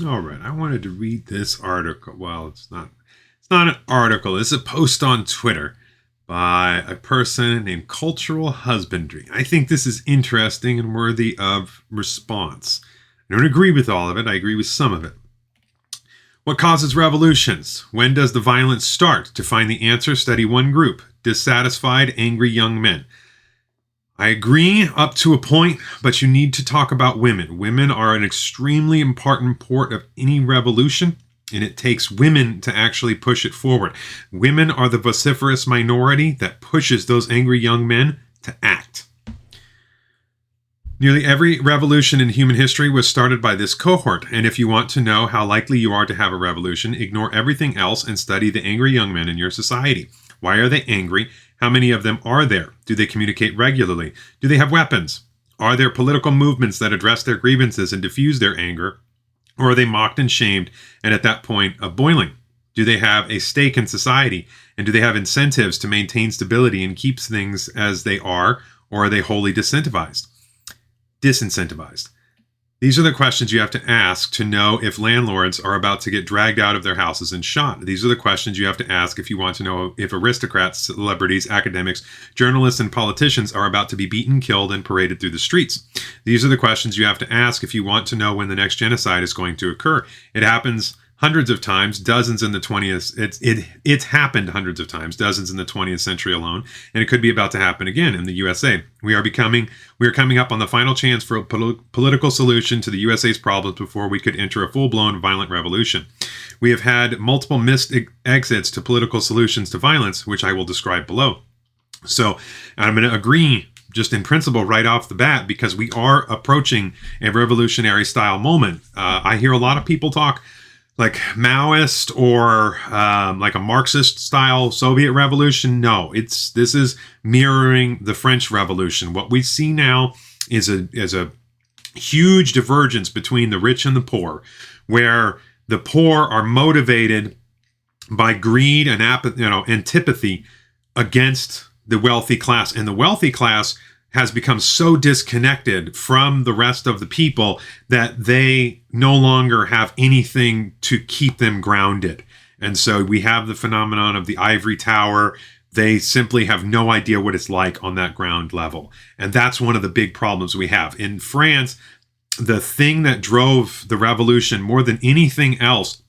All right, I wanted to read this article. Well, it's not an article. It's a post on Twitter by a person named Cultural Husbandry. I think this is interesting and worthy of response. I don't agree with all of it. I agree with some of it. What causes revolutions? When does the violence start? To find the answer, study one group: dissatisfied, angry young men. I agree up to a point, but you need to talk about women. Women are an extremely important part of any revolution, and it takes women to actually push it forward. Women are the vociferous minority that pushes those angry young men to act. Nearly every revolution in human history was started by this cohort, and if you want to know how likely you are to have a revolution, ignore everything else and study the angry young men in your society. Why are they angry? How many of them are there? Do they communicate regularly? Do they have weapons? Are there political movements that address their grievances and diffuse their anger? Or are they mocked and shamed and at that point of boiling? Do they have a stake in society? And do they have incentives to maintain stability and keep things as they are? Or are they wholly disincentivized? These are the questions you have to ask to know if landlords are about to get dragged out of their houses and shot. These are the questions you have to ask if you want to know if aristocrats, celebrities, academics, journalists, and politicians are about to be beaten, killed, and paraded through the streets. These are the questions you have to ask if you want to know when the next genocide is going to occur. It happens hundreds of times, dozens in the 20th. It's happened hundreds of times, dozens in the 20th century alone, and it could be about to happen again in the USA. We are coming up on the final chance for a political solution to the USA's problems before we could enter a full-blown violent revolution. We have had multiple missed exits to political solutions to violence, which I will describe below. So I'm going to agree just in principle right off the bat because we are approaching a revolutionary style moment. I hear a lot of people talk like Maoist or like a Marxist style Soviet revolution. No, this is mirroring the French Revolution. What we see now is a huge divergence between the rich and the poor, where the poor are motivated by greed and antipathy against the wealthy class, and the wealthy class has become so disconnected from the rest of the people that they no longer have anything to keep them grounded. And so we have the phenomenon of the ivory tower. They simply have no idea what it's like on that ground level. And that's one of the big problems we have. In France, the thing that drove the revolution more than anything else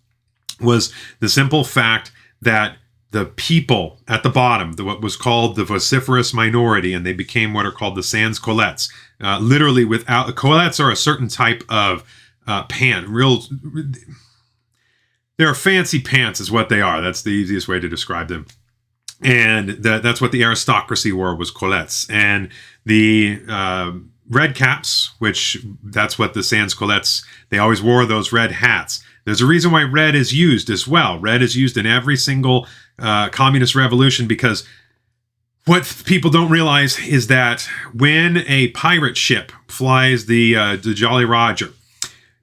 was the simple fact that the people at the bottom, what was called the vociferous minority, and they became what are called the sans-culottes. Literally, culottes are a certain type of pant. They're fancy pants, is what they are. That's the easiest way to describe them. And that's what the aristocracy wore, was culottes. And the red caps, which that's what the sans-culottes, they always wore those red hats. There's a reason why red is used as well. Red is used in every single communist revolution because what people don't realize is that when a pirate ship flies the Jolly Roger,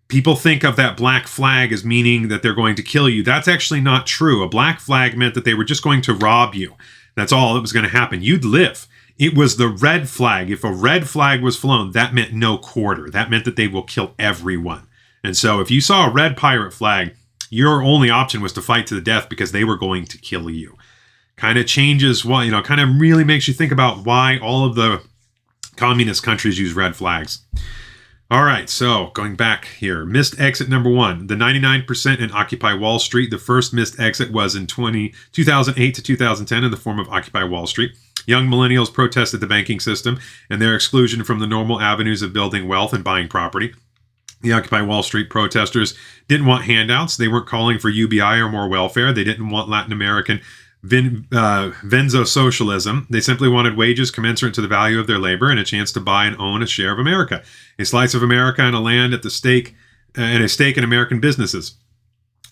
people think of that black flag as meaning that they're going to kill you. That's actually not true. A black flag meant that they were just going to rob you. That's all that was going to happen. You'd live. It was the red flag. If a red flag was flown, that meant no quarter. That meant that they will kill everyone. And so if you saw a red pirate flag, your only option was to fight to the death because they were going to kill you. Kind of changes kind of really makes you think about why all of the communist countries use red flags. All right, so going back here, missed exit number 1, the 99% in Occupy Wall Street. The first missed exit was in 2008 to 2010 in the form of Occupy Wall Street. Young millennials protested the banking system and their exclusion from the normal avenues of building wealth and buying property. The Occupy Wall Street protesters didn't want handouts. They weren't calling for UBI or more welfare. They didn't want Latin American Venzo socialism. They simply wanted wages commensurate to the value of their labor and a chance to buy and own a share of America, a slice of America and a land at the stake, and a stake in American businesses.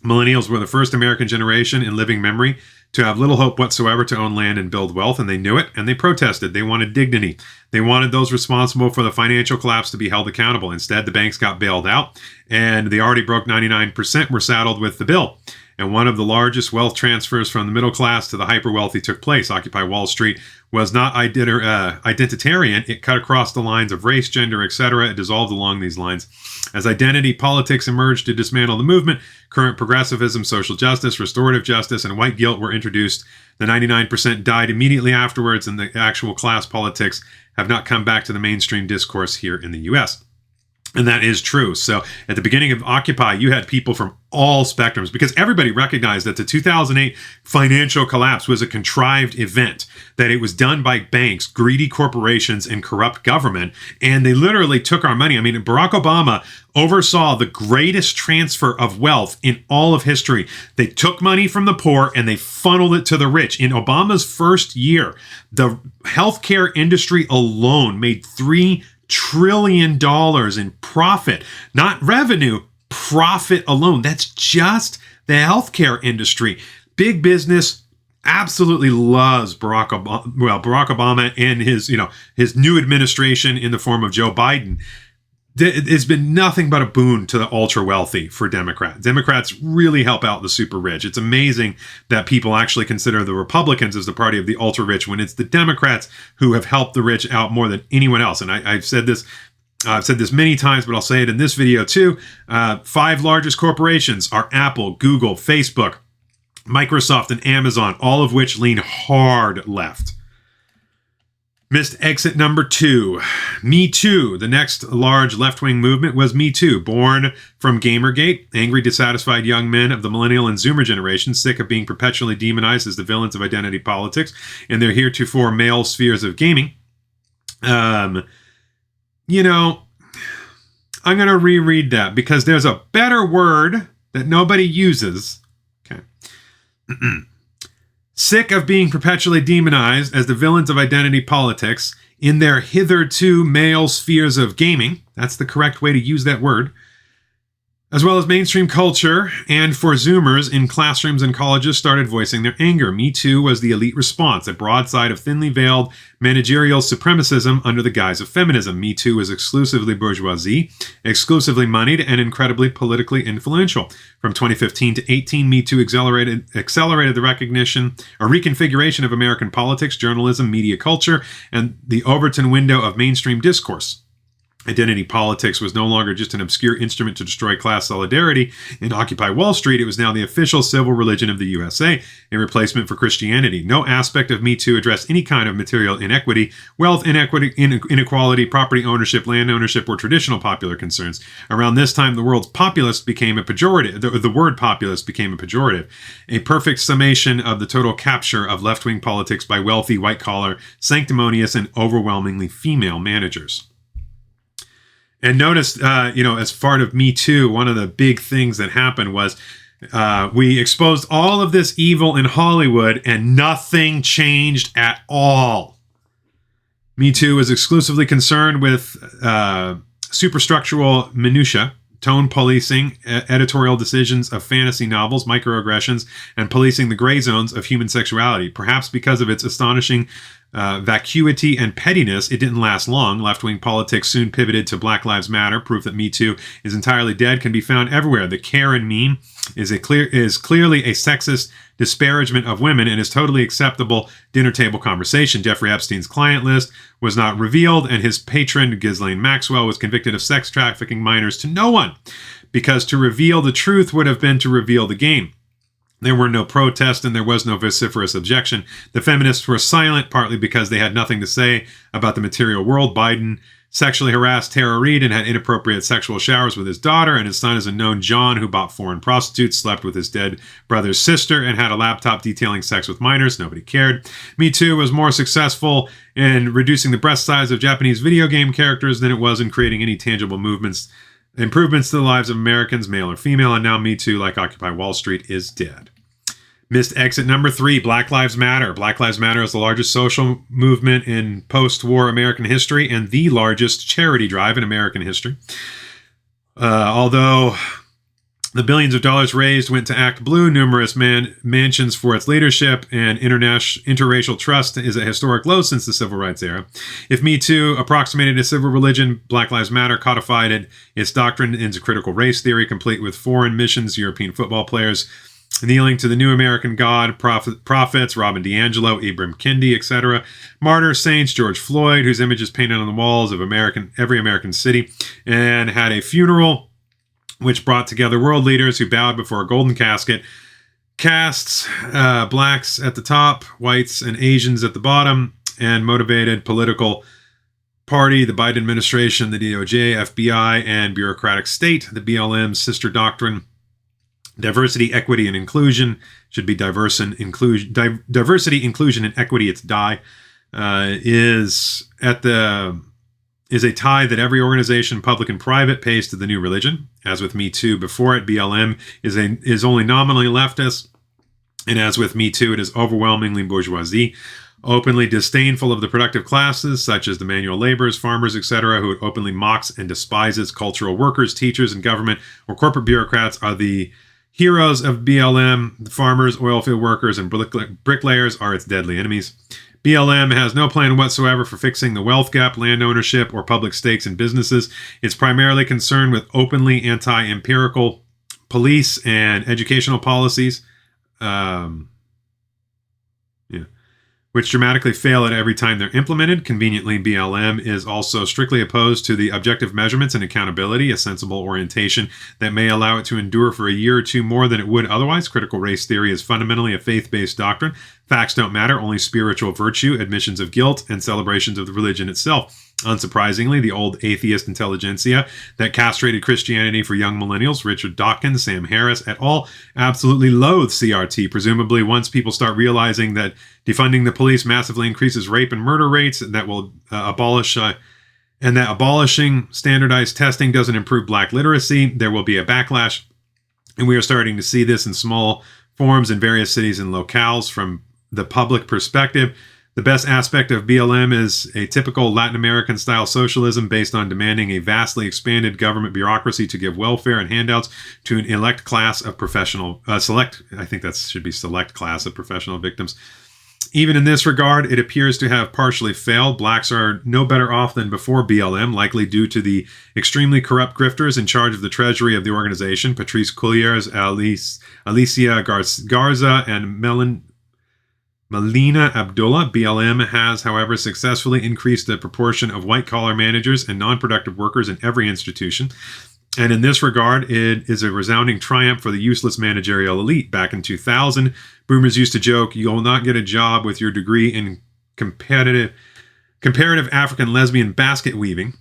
Millennials were the first American generation in living memory to have little hope whatsoever to own land and build wealth, and they knew it, and they protested. They wanted dignity. They wanted those responsible for the financial collapse to be held accountable. Instead, the banks got bailed out, and the already broke 99% were saddled with the bill. and one of the largest wealth transfers from the middle class to the hyper-wealthy took place. Occupy Wall Street was not identitarian. It cut across the lines of race, gender, etc. It dissolved along these lines. As identity politics emerged to dismantle the movement, current progressivism, social justice, restorative justice, and white guilt were introduced. The 99% died immediately afterwards, and the actual class politics have not come back to the mainstream discourse here in the U.S. And that is true. So at the beginning of Occupy, you had people from all spectrums, because everybody recognized that the 2008 financial collapse was a contrived event, that it was done by banks, greedy corporations, and corrupt government. And they literally took our money. I mean, Barack Obama oversaw the greatest transfer of wealth in all of history. They took money from the poor and they funneled it to the rich. In Obama's first year, the healthcare industry alone made $3 trillion in profit, not revenue, profit alone. That's just the healthcare industry. Big business absolutely loves Barack Obama. Well, Barack Obama and his new administration in the form of Joe Biden. It's been nothing but a boon to the ultra wealthy for Democrats. Democrats really help out the super rich. It's amazing that people actually consider the Republicans as the party of the ultra rich when it's the Democrats who have helped the rich out more than anyone else. And I've said this many times, but I'll say it in this video too. 5 largest corporations are Apple, Google, Facebook, Microsoft, and Amazon, all of which lean hard left. Missed exit number 2. Me Too. The next large left-wing movement was Me Too, born from Gamergate. Angry, dissatisfied young men of the millennial and Zoomer generation, sick of being perpetually demonized as the villains of identity politics in their heretofore male spheres of gaming. I'm going to reread that because there's a better word that nobody uses. Okay. Sick of being perpetually demonized as the villains of identity politics in their hitherto male spheres of gaming. That's the correct way to use that word. As well as mainstream culture, and for Zoomers in classrooms and colleges started voicing their anger. Me Too was the elite response, a broadside of thinly veiled managerial supremacism under the guise of feminism. Me Too was exclusively bourgeoisie, exclusively moneyed, and incredibly politically influential. From 2015 to 18, Me Too accelerated the recognition or reconfiguration of American politics, journalism, media culture, and the Overton window of mainstream discourse. Identity politics was no longer just an obscure instrument to destroy class solidarity in Occupy Wall Street. It was now the official civil religion of the USA, a replacement for Christianity. No aspect of Me Too addressed any kind of material inequity, wealth inequality, property ownership, land ownership, or traditional popular concerns. Around this time, the word populist became a pejorative. The word populist became a pejorative, a perfect summation of the total capture of left-wing politics by wealthy, white-collar, sanctimonious, and overwhelmingly female managers. And notice, as part of Me Too, one of the big things that happened was we exposed all of this evil in Hollywood and nothing changed at all. Me Too was exclusively concerned with superstructural minutia, tone policing, editorial decisions of fantasy novels, microaggressions, and policing the gray zones of human sexuality. Perhaps because of its astonishing vacuity and pettiness, it didn't last long. Left-wing politics soon pivoted to Black Lives Matter. Proof that Me Too is entirely dead can be found everywhere. The Karen meme is clearly a sexist disparagement of women and is totally acceptable dinner table conversation. Jeffrey Epstein's client list was not revealed, and his patron, Ghislaine Maxwell, was convicted of sex trafficking minors to no one, because to reveal the truth would have been to reveal the game. There were no protests and there was no vociferous objection. The feminists were silent, partly because they had nothing to say about the material world. Biden sexually harassed Tara Reid and had inappropriate sexual showers with his daughter, and his son is a known John who bought foreign prostitutes, slept with his dead brother's sister, and had a laptop detailing sex with minors. Nobody cared. Me Too was more successful in reducing the breast size of Japanese video game characters than it was in creating any tangible improvements to the lives of Americans, male or female, and now Me Too, like Occupy Wall Street, is dead. Missed exit number 3, Black Lives Matter. Black Lives Matter is the largest social movement in post-war American history and the largest charity drive in American history. Although the billions of dollars raised went to Act Blue, numerous mansions for its leadership, and interracial trust is at historic low since the civil rights era. If Me Too approximated a civil religion, Black Lives Matter codified its doctrine into critical race theory, complete with foreign missions, European football players Kneeling to the New American God, prophets, Robin DiAngelo, Ibram Kendi, etc. Martyrs, saints, George Floyd, whose image is painted on the walls of every American city, and had a funeral which brought together world leaders who bowed before a golden casket, castes blacks at the top, whites and Asians at the bottom, and motivated political party, the Biden administration, the DOJ, FBI, and bureaucratic state, the BLM's sister doctrine. Diversity, equity, and inclusion should be diversity, inclusion, and equity. It's DIE is a tie that every organization, public and private, pays to the new religion. As with Me Too, before it, BLM is only nominally leftist, and as with Me Too, it is overwhelmingly bourgeoisie, openly disdainful of the productive classes, such as the manual laborers, farmers, etc., who it openly mocks and despises. Cultural workers, teachers, and government or corporate bureaucrats are the heroes of BLM. The farmers, oilfield workers, and bricklayers are its deadly enemies. BLM has no plan whatsoever for fixing the wealth gap, land ownership, or public stakes in businesses. It's primarily concerned with openly anti-empirical police and educational policies, which dramatically fail at every time they're implemented. Conveniently, BLM is also strictly opposed to the objective measurements and accountability, a sensible orientation that may allow it to endure for a year or two more than it would otherwise. Critical race theory is fundamentally a faith-based doctrine. Facts don't matter, only spiritual virtue, admissions of guilt, and celebrations of the religion itself. Unsurprisingly, the old atheist intelligentsia that castrated Christianity for young millennials, Richard Dawkins, Sam Harris, et al., absolutely loathe CRT. Presumably, once people start realizing that defunding the police massively increases rape and murder rates, that will abolishing standardized testing doesn't improve black literacy, there will be a backlash. And we are starting to see this in small forms in various cities and locales. From the public perspective, the best aspect of BLM is a typical Latin American style socialism based on demanding a vastly expanded government bureaucracy to give welfare and handouts to an select class of professional victims. Even in this regard, it appears to have partially failed. Blacks are no better off than before BLM, likely due to the extremely corrupt grifters in charge of the treasury of the organization, Patrice Cullors, Alicia Garza, and Melina Abdullah. BLM has, however, successfully increased the proportion of white-collar managers and non-productive workers in every institution. And in this regard, it is a resounding triumph for the useless managerial elite. Back in 2000, boomers used to joke, "You'll not get a job with your degree in comparative African lesbian basket weaving."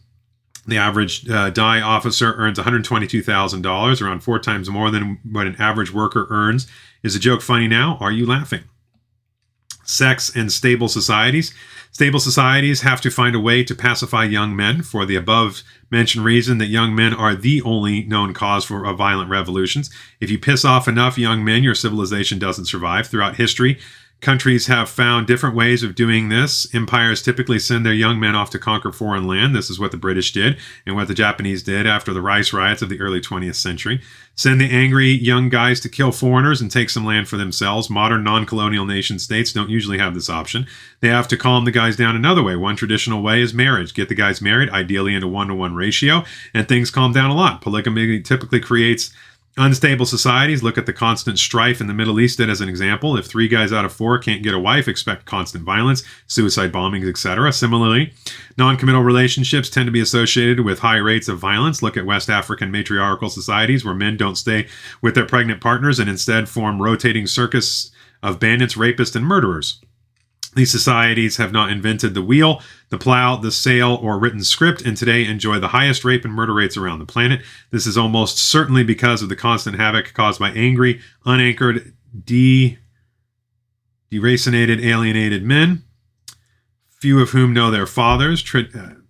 The average DIE officer earns $122,000, around 4 times more than what an average worker earns. Is the joke funny now? Are you laughing? Sex and stable societies. Stable societies have to find a way to pacify young men for the above-mentioned reason that young men are the only known cause for violent revolutions. If you piss off enough young men, your civilization doesn't survive. Throughout history, countries have found different ways of doing this. Empires typically send their young men off to conquer foreign land. This is what the British did and what the Japanese did after the rice riots of the early 20th century. Send the angry young guys to kill foreigners and take some land for themselves. Modern non-colonial nation states don't usually have this option. They have to calm the guys down another way. One traditional way is marriage. Get the guys married, ideally in a 1-to-1 ratio, and things calm down a lot. Polygamy typically creates unstable societies. Look at the constant strife in the Middle East as an example. If 3 guys out of 4 can't get a wife, expect constant violence, suicide bombings, etc. Similarly, non-committal relationships tend to be associated with high rates of violence. Look at West African matriarchal societies where men don't stay with their pregnant partners and instead form rotating circus of bandits, rapists, and murderers. These societies have not invented the wheel, the plow, the sail, or written script, and today enjoy the highest rape and murder rates around the planet. This is almost certainly because of the constant havoc caused by angry, unanchored, deracinated, alienated men, few of whom know their fathers.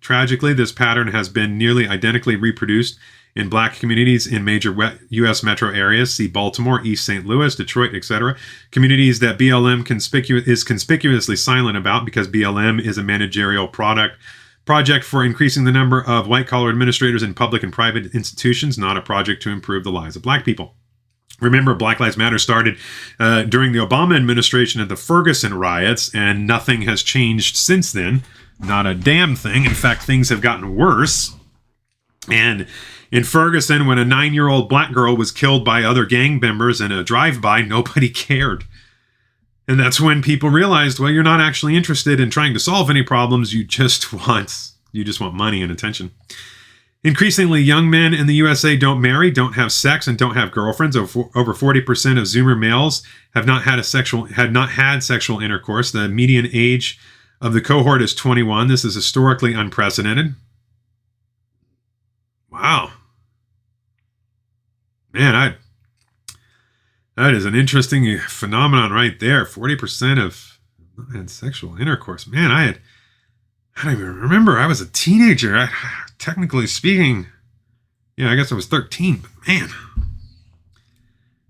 Tragically, this pattern has been nearly identically reproduced in black communities in major U.S. metro areas. See Baltimore, East St. Louis, Detroit, etc. Communities that BLM is conspicuously silent about because BLM is a managerial project for increasing the number of white-collar administrators in public and private institutions, not a project to improve the lives of black people. Remember, Black Lives Matter started during the Obama administration at the Ferguson riots, and nothing has changed since then. Not a damn thing. In fact, things have gotten worse. And in Ferguson, when a 9-year-old black girl was killed by other gang members in a drive-by, nobody cared. And that's when people realized, well, you're not actually interested in trying to solve any problems. You just want money and attention. Increasingly, young men in the USA don't marry, don't have sex, and don't have girlfriends. Over 40% of Zoomer males have not had sexual intercourse. The median age of the cohort is 21. This is historically unprecedented. Wow. Man, that is an interesting phenomenon right there. 40% of had sexual intercourse. Man, I don't even remember. I was a teenager. Technically speaking, I guess I was 13. But man,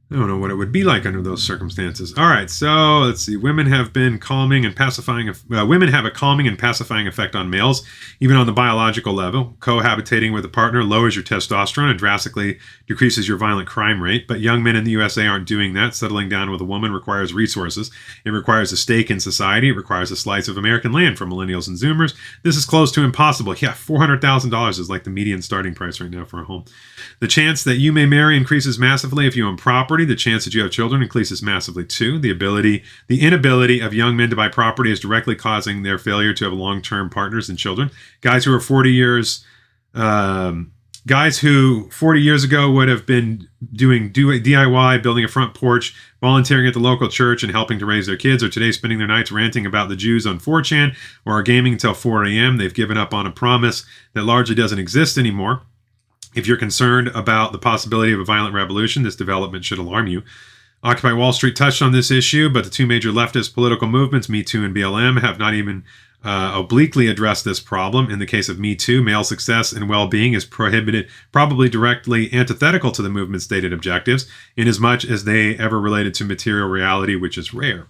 I don't know what it would be like under those circumstances. All right, so let's see. Women have a calming and pacifying effect on males, even on the biological level. Cohabitating with a partner lowers your testosterone and drastically decreases your violent crime rate. But young men in the USA aren't doing that. Settling down with a woman requires resources. It requires a stake in society. It requires a slice of American land for millennials and Zoomers. This is close to impossible. Yeah, $400,000 is like the median starting price right now for a home. The chance that you may marry increases massively if you own property. The chance that you have children increases massively too. The inability of young men to buy property is directly causing their failure to have long-term partners and children. Guys who 40 years ago would have been doing DIY, building a front porch, volunteering at the local church, and helping to raise their kids, are today spending their nights ranting about the Jews on 4chan or are gaming until 4 a.m. They've given up on a promise that largely doesn't exist anymore. If you're concerned about the possibility of a violent revolution, this development should alarm you. Occupy Wall Street touched on this issue, but the two major leftist political movements, Me Too and BLM, have not even obliquely addressed this problem. In the case of Me Too, male success and well-being is prohibited, probably directly antithetical to the movement's stated objectives, inasmuch as they ever related to material reality, which is rare.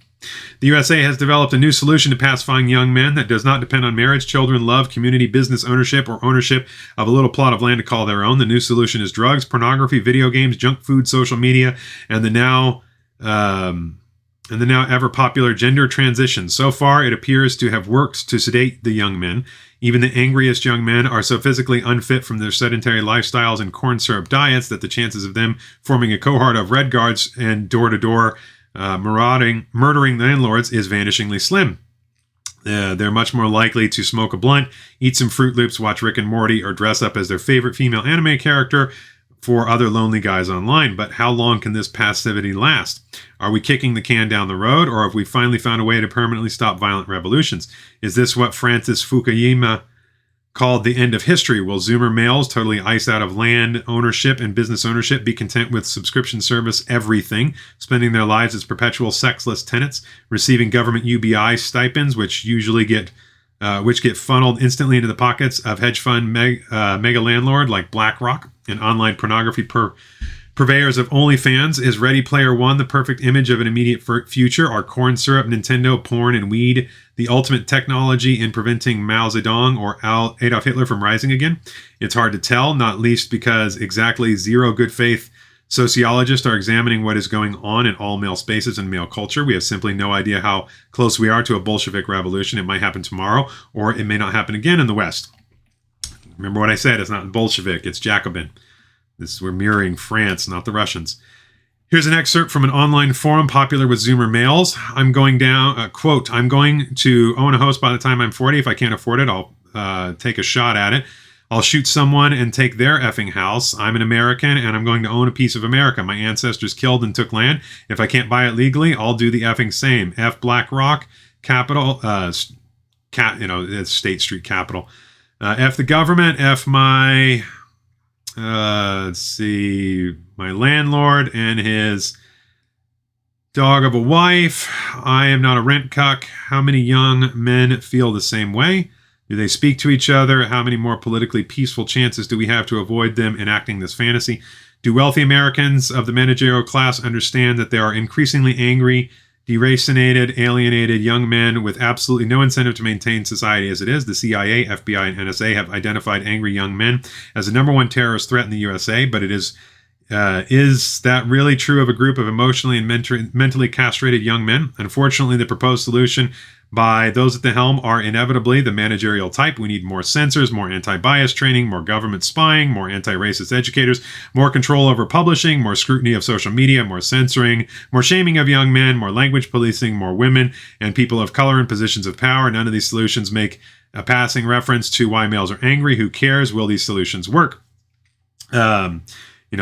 The USA has developed a new solution to pacifying young men that does not depend on marriage, children, love, community, business ownership, or ownership of a little plot of land to call their own. The new solution is drugs, pornography, video games, junk food, social media, and the now ever popular gender transition. So far, it appears to have worked to sedate the young men. Even the angriest young men are so physically unfit from their sedentary lifestyles and corn syrup diets that the chances of them forming a cohort of Red Guards and door-to-door murdering landlords is vanishingly slim. They're much more likely to smoke a blunt, eat some Fruit Loops, watch Rick and Morty, or dress up as their favorite female anime character for other lonely guys online. But how long can this passivity last? Are we kicking the can down the road, or have we finally found a way to permanently stop violent revolutions? Is this what Francis Fukuyama called the end of history? Will Zoomer males, totally iced out of land ownership and business ownership, be content with subscription service everything, spending their lives as perpetual sexless tenants, receiving government UBI stipends, which get funneled instantly into the pockets of hedge fund mega landlord like BlackRock and online pornography purveyors of OnlyFans? Is Ready Player One the perfect image of an immediate future? Are corn syrup, Nintendo, porn, and weed the ultimate technology in preventing Mao Zedong or Adolf Hitler from rising again? It's hard to tell, not least because exactly zero good faith sociologists are examining what is going on in all male spaces and male culture. We have simply no idea how close we are to a Bolshevik revolution. It might happen tomorrow, or it may not happen again in the West. Remember what I said, it's not Bolshevik, it's Jacobin. We're mirroring France, not the Russians. Here's an excerpt from an online forum popular with Zoomer males. I'm going quote, I'm going to own a house by the time I'm 40. If I can't afford it, I'll take a shot at it. I'll shoot someone and take their effing house. I'm an American and I'm going to own a piece of America. My ancestors killed and took land. If I can't buy it legally, I'll do the effing same. F BlackRock, Capital, it's State Street Capital. F the government, F my... let's see, my landlord and his dog of a wife. I am not a rent cuck. How many young men feel the same way? Do they speak to each other? How many more politically peaceful chances do we have to avoid them enacting this fantasy? Do wealthy Americans of the managerial class understand that there are increasingly angry, deracinated, alienated young men with absolutely no incentive to maintain society as it is? The CIA, FBI, and NSA have identified angry young men as the number one terrorist threat in the USA, but it is Is that really true of a group of emotionally and mentally castrated young men? Unfortunately, the proposed solution by those at the helm are inevitably the managerial type. We need more censors, more anti-bias training, more government spying, more anti-racist educators, more control over publishing, more scrutiny of social media, more censoring, more shaming of young men, more language policing, more women and people of color in positions of power. None of these solutions make a passing reference to why males are angry. Who cares? Will these solutions work?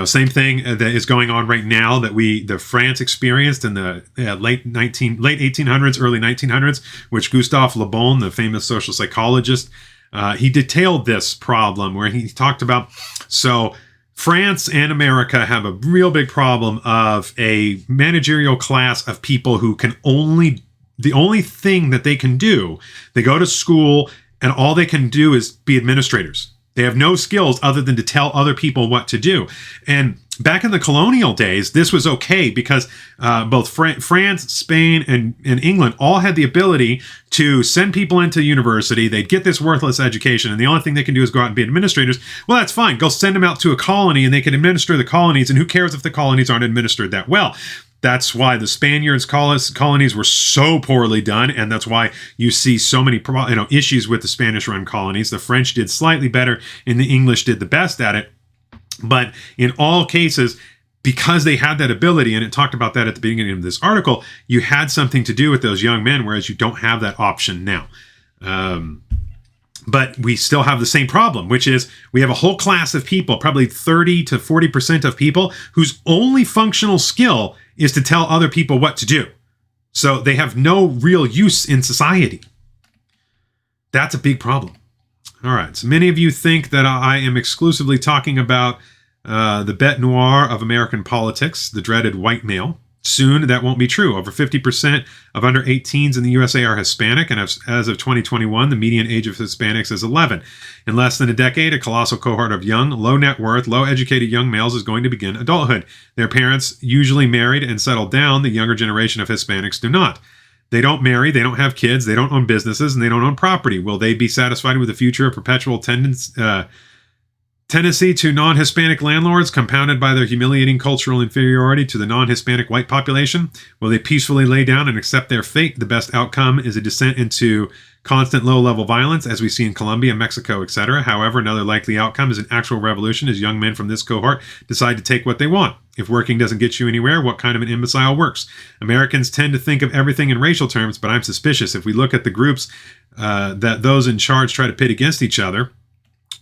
Same thing that is going on right now that the France experienced in the late 1800s, early 1900s, which Gustave Le Bon, the famous social psychologist, he detailed this problem where he talked about, so France and America have a real big problem of a managerial class of people who can the only thing that they can do, they go to school and all they can do is be administrators. They have no skills other than to tell other people what to do. And back in the colonial days, this was okay because both France, Spain, and England all had the ability to send people into university. They'd get this worthless education, and the only thing they can do is go out and be administrators. Well, that's fine. Go send them out to a colony, and they can administer the colonies, and who cares if the colonies aren't administered that well? That's why the Spaniards' colonies were so poorly done, and that's why you see so many issues with the Spanish-run colonies. The French did slightly better, and the English did the best at it. But in all cases, because they had that ability, and it talked about that at the beginning of this article, you had something to do with those young men, whereas you don't have that option now. But we still have the same problem, which is we have a whole class of people, probably 30 to 40% of people, whose only functional skill is to tell other people what to do. So they have no real use in society. That's a big problem. All right, so many of you think that I am exclusively talking about the bête noire of American politics, the dreaded white male. Soon, that won't be true. Over 50% of under 18s in the USA are Hispanic, and as of 2021, the median age of Hispanics is 11. In less than a decade, a colossal cohort of young, low net worth, low educated young males is going to begin adulthood. Their parents usually married and settled down. The younger generation of Hispanics do not. They don't marry, they don't have kids, they don't own businesses, and they don't own property. Will they be satisfied with a future of perpetual tendency to non-Hispanic landlords, compounded by their humiliating cultural inferiority to the non-Hispanic white population? Will they peacefully lay down and accept their fate? The best outcome is a descent into constant low-level violence, as we see in Colombia, Mexico, etc. However, another likely outcome is an actual revolution as young men from this cohort decide to take what they want. If working doesn't get you anywhere, what kind of an imbecile works? Americans tend to think of everything in racial terms, but I'm suspicious. If we look at the groups that those in charge try to pit against each other,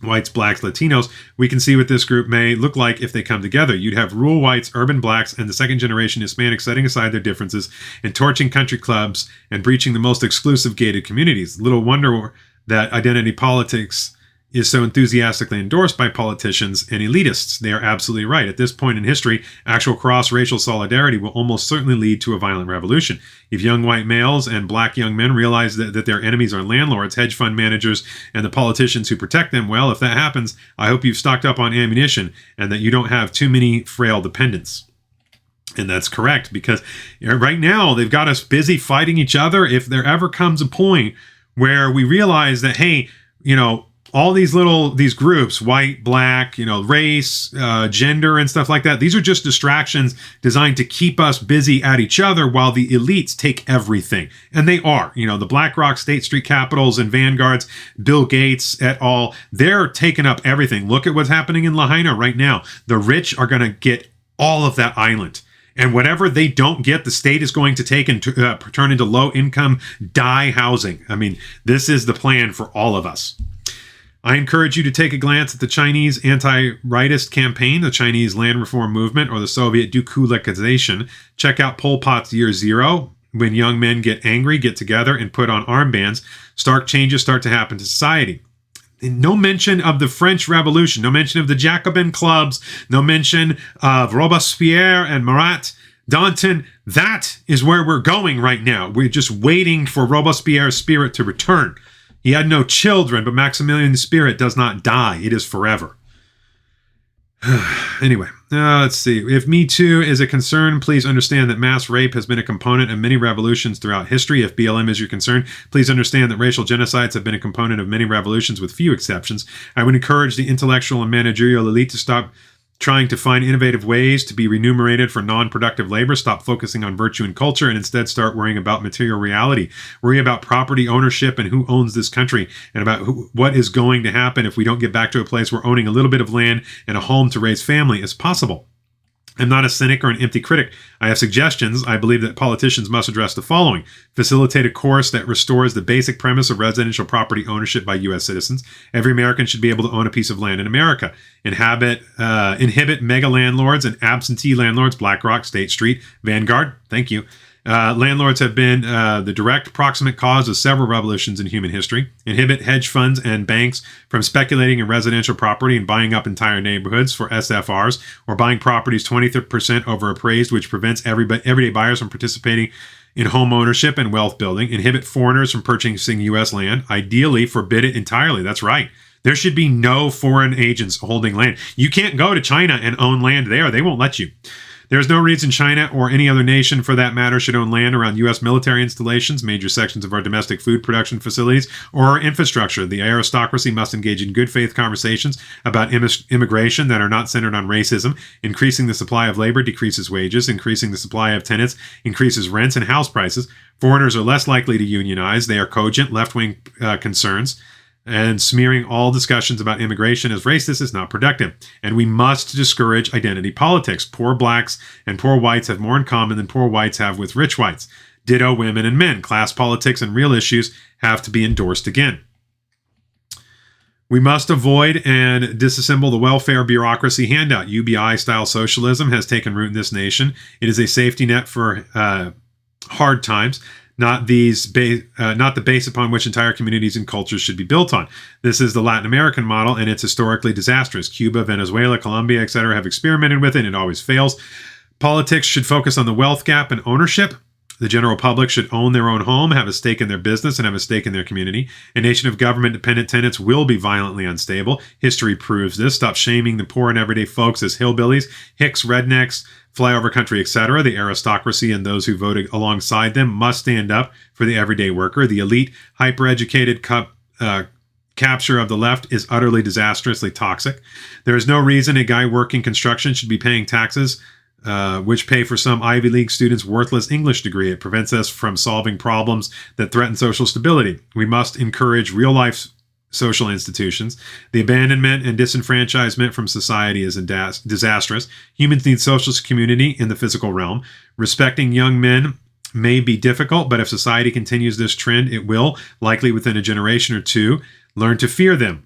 whites, blacks, Latinos, we can see what this group may look like if they come together. You'd have rural whites, urban blacks, and the second generation Hispanics setting aside their differences and torching country clubs and breaching the most exclusive gated communities. Little wonder that identity politics is so enthusiastically endorsed by politicians and elitists. They are absolutely right. At this point in history, actual cross-racial solidarity will almost certainly lead to a violent revolution. If young white males and black young men realize that their enemies are landlords, hedge fund managers, and the politicians who protect them, well, if that happens, I hope you've stocked up on ammunition and that you don't have too many frail dependents. And that's correct, because right now they've got us busy fighting each other. If there ever comes a point where we realize that, hey, all these groups, white, black, race, gender, and stuff like that, these are just distractions designed to keep us busy at each other while the elites take everything. And they are. The BlackRock, State Street Capitals, and Vanguards, Bill Gates et al., they're taking up everything. Look at what's happening in Lahaina right now. The rich are going to get all of that island. And whatever they don't get, the state is going to take and turn into low-income die housing. I mean, this is the plan for all of us. I encourage you to take a glance at the Chinese anti-rightist campaign, the Chinese land reform movement, or the Soviet dekulakization. Check out Pol Pot's Year Zero. When young men get angry, get together, and put on armbands, stark changes start to happen to society. No mention of the French Revolution, no mention of the Jacobin clubs, no mention of Robespierre and Marat, Danton. That is where we're going right now. We're just waiting for Robespierre's spirit to return. He had no children, but Maximilian's spirit does not die. It is forever. Anyway, let's see. If Me Too is a concern, please understand that mass rape has been a component of many revolutions throughout history. If BLM is your concern, please understand that racial genocides have been a component of many revolutions with few exceptions. I would encourage the intellectual and managerial elite to stop trying to find innovative ways to be remunerated for non-productive labor. Stop focusing on virtue and culture and instead start worrying about material reality. Worry about property ownership and who owns this country, and about what is going to happen if we don't get back to a place where owning a little bit of land and a home to raise family is possible. I'm not a cynic or an empty critic. I have suggestions. I believe that politicians must address the following: facilitate a course that restores the basic premise of residential property ownership by U.S. citizens. Every American should be able to own a piece of land in America. Inhibit mega landlords and absentee landlords, BlackRock, State Street, Vanguard. Thank you. Landlords have been the direct proximate cause of several revolutions in human history. Inhibit hedge funds and banks from speculating in residential property and buying up entire neighborhoods for SFRs, or buying properties 20% overappraised, which prevents everyday buyers from participating in home ownership and wealth building. Inhibit foreigners from purchasing U.S. land. Ideally, forbid it entirely. That's right. There should be no foreign agents holding land. You can't go to China and own land there. They won't let you. There's no reason China, or any other nation for that matter, should own land around U.S. military installations, major sections of our domestic food production facilities, or our infrastructure. The aristocracy must engage in good faith conversations about immigration that are not centered on racism. Increasing the supply of labor decreases wages. Increasing the supply of tenants increases rents and house prices. Foreigners are less likely to unionize. They are cogent left-wing concerns. And smearing all discussions about immigration as racist is not productive. And we must discourage identity politics. Poor blacks and poor whites have more in common than poor whites have with rich whites. Ditto women and men. Class politics and real issues have to be endorsed again. We must avoid and disassemble the welfare bureaucracy handout. UBI-style socialism has taken root in this nation. It is a safety net for hard times, not the base upon which entire communities and cultures should be built on. This is the Latin American model, and it's historically disastrous. Cuba, Venezuela, Colombia, etc. have experimented with it, and it always fails. Politics should focus on the wealth gap and ownership. The general public should own their own home, have a stake in their business, and have a stake in their community. A nation of government-dependent tenants will be violently unstable. History proves this. Stop shaming the poor and everyday folks as hillbillies, hicks, rednecks, flyover country, etc. The aristocracy and those who voted alongside them must stand up for the everyday worker. The elite, hyper-educated capture of the left is utterly disastrously toxic. There is no reason a guy working construction should be paying taxes which pay for some Ivy League student's worthless English degree. It prevents us from solving problems that threaten social stability. We must encourage real-life social institutions. The abandonment and disenfranchisement from society is disastrous. Humans need social community in the physical realm. Respecting young men may be difficult, but if society continues this trend, it will, likely within a generation or two, learn to fear them.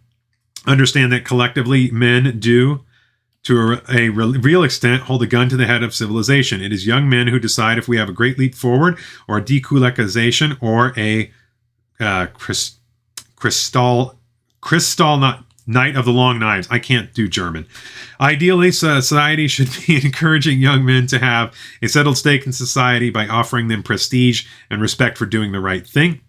Understand that collectively men do, to a real extent, hold a gun to the head of civilization. It is young men who decide if we have a great leap forward, or a dekulakization, or a Night of the Long Knives. I can't do German. Ideally, society should be encouraging young men to have a settled stake in society by offering them prestige and respect for doing the right thing.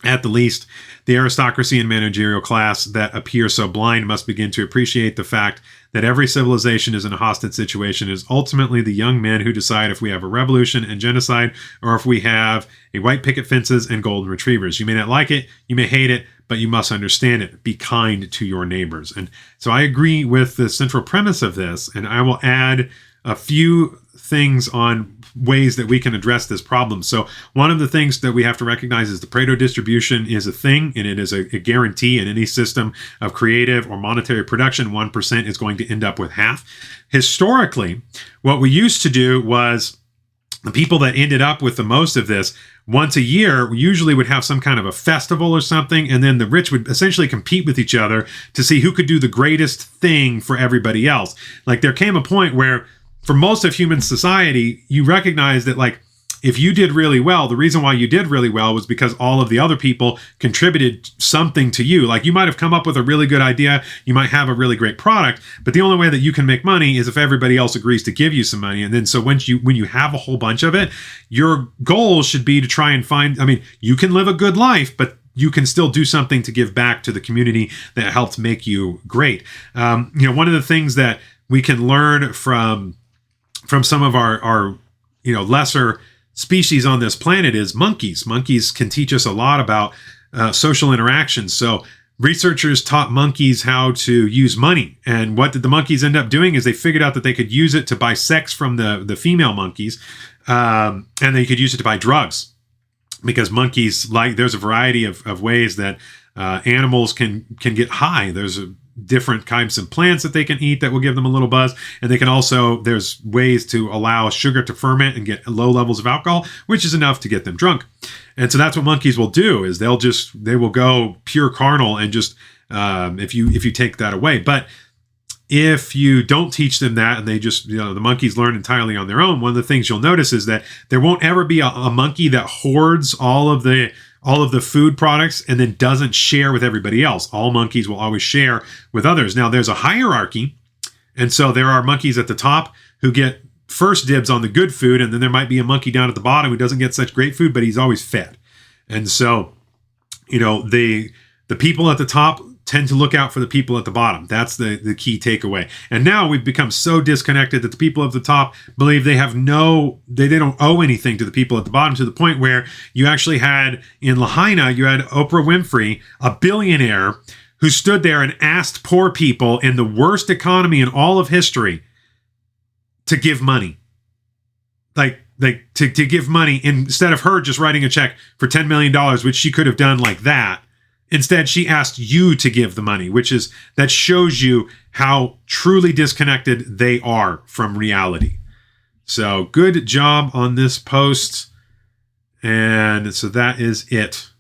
At the least, the aristocracy and managerial class that appear so blind must begin to appreciate the fact that every civilization is in a hostage situation. It is ultimately the young men who decide if we have a revolution and genocide, or if we have a white picket fences and golden retrievers. You may not like it, you may hate it, but you must understand it. Be kind to your neighbors. And so I agree with the central premise of this, and I will add a few things on ways that we can address this problem. So one of the things that we have to recognize is the Pareto distribution is a thing, and it is a guarantee in any system of creative or monetary production. 1% is going to end up with half. Historically, what we used to do was the people that ended up with the most of this once a year usually would have some kind of a festival or something, and then the rich would essentially compete with each other to see who could do the greatest thing for everybody else. Like, there came a point where for most of human society, you recognize that, like, if you did really well, the reason why you did really well was because all of the other people contributed something to you. Like, you might have come up with a really good idea, you might have a really great product, but the only way that you can make money is if everybody else agrees to give you some money. And then so when you have a whole bunch of it, your goal should be to try and find, I mean, you can live a good life, but you can still do something to give back to the community that helped make you great. One of the things that we can learn from some of our lesser species on this planet is monkeys. Monkeys can teach us a lot about social interactions. So researchers taught monkeys how to use money. And what did the monkeys end up doing is they figured out that they could use it to buy sex from the female monkeys, and they could use it to buy drugs. Because monkeys, there's a variety of ways that animals can get high. There's different kinds of plants that they can eat that will give them a little buzz. And they can also, there's ways to allow sugar to ferment and get low levels of alcohol, which is enough to get them drunk. And so that's what monkeys will do, is they will go pure carnal and just, if you take that away. But if you don't teach them that, and they just, the monkeys learn entirely on their own, one of the things you'll notice is that there won't ever be a monkey that hoards all of the food products and then doesn't share with everybody else. All monkeys will always share with others. Now, there's a hierarchy, and so there are monkeys at the top who get first dibs on the good food, and then there might be a monkey down at the bottom who doesn't get such great food, but he's always fed. And so, the people at the top tend to look out for the people at the bottom. That's the key takeaway. And now we've become so disconnected that the people at the top believe they don't owe anything to the people at the bottom, to the point where you actually had, in Lahaina, you had Oprah Winfrey, a billionaire, who stood there and asked poor people in the worst economy in all of history to give money. To give money, instead of her just writing a check for $10 million, which she could have done like that. Instead, she asked you to give the money, that shows you how truly disconnected they are from reality. So good job on this post. And so that is it.